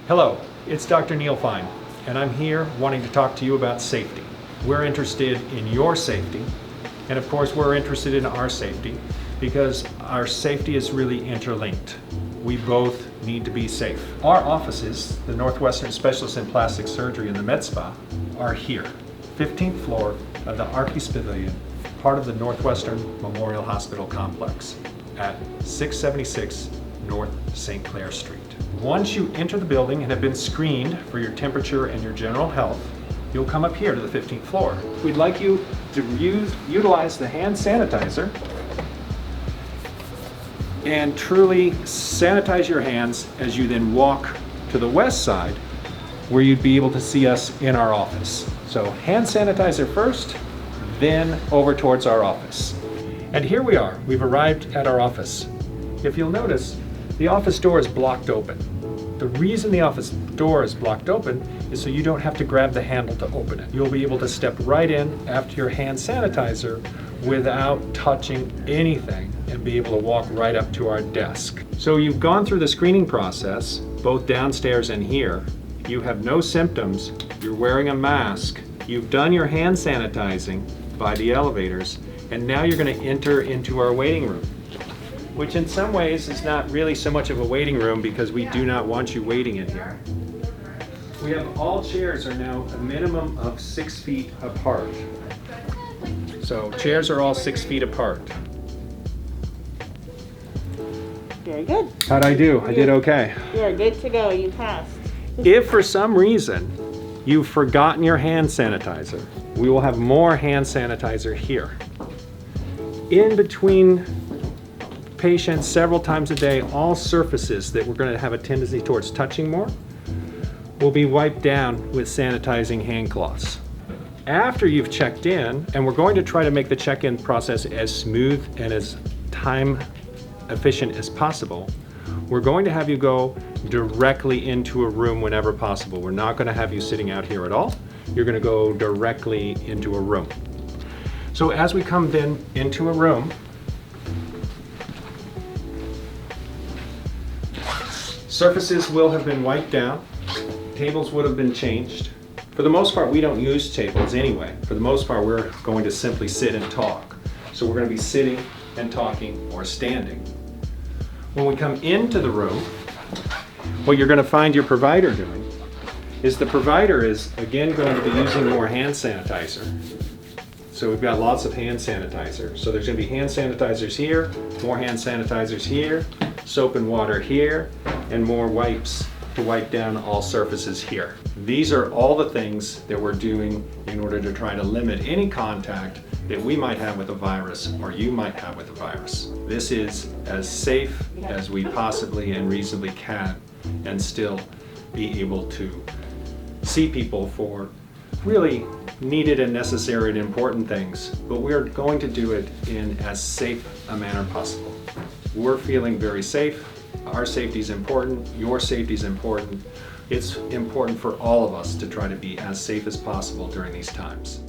Hello, it's Dr. Neil Fine, and I'm here wanting to talk to you about safety. We're interested in your safety, and of course we're interested in our safety because our safety is really interlinked. We both need to be safe. Our offices, the Northwestern Specialist in Plastic Surgery and the Med Spa, are here, 15th floor of the Archie's Pavilion, part of the Northwestern Memorial Hospital complex at 676 North St. Clair Street. Once you enter the building and have been screened for your temperature and your general health, you'll come up here to the 15th floor. We'd like you to utilize the hand sanitizer and truly sanitize your hands as you then walk to the west side where you'd be able to see us in our office. So hand sanitizer first, then over towards our office. And here we are, we've arrived at our office. If you'll notice, the office door is blocked open. The reason the office door is blocked open is so you don't have to grab the handle to open it. You'll be able to step right in after your hand sanitizer without touching anything and be able to walk right up to our desk. So you've gone through the screening process, both downstairs and here. You have no symptoms, you're wearing a mask, you've done your hand sanitizing by the elevators, and now you're going to enter into our waiting room, which in some ways is not really so much of a waiting room because we do not want you waiting in here. We have all chairs are now a minimum of 6 feet apart. So chairs are all 6 feet apart. Very good. How'd I do? I did okay. You're good to go. You passed. If for some reason you've forgotten your hand sanitizer, we will have more hand sanitizer here. In between patients several times a day, all surfaces that we're going to have a tendency towards touching more will be wiped down with sanitizing hand cloths. After you've checked in, and we're going to try to make the check-in process as smooth and as time efficient as possible, we're going to have you go directly into a room whenever possible. We're not going to have you sitting out here at all. You're going to go directly into a room. So as we come then into a room, surfaces will have been wiped down, tables would have been changed. For the most part, we don't use tables anyway. For the most part, we're going to simply sit and talk. So we're going to be sitting and talking or standing. When we come into the room, what you're going to find your provider doing is the provider is again going to be using more hand sanitizer. So we've got lots of hand sanitizer. So there's going to be hand sanitizers here, more hand sanitizers here, soap and water here, and more wipes to wipe down all surfaces here. These are all the things that we're doing in order to try to limit any contact that we might have with a virus or you might have with a virus. This is as safe as we possibly and reasonably can and still be able to see people for really needed and necessary and important things, but we're going to do it in as safe a manner possible. We're feeling very safe. Our safety is important, your safety is important. It's important for all of us to try to be as safe as possible during these times.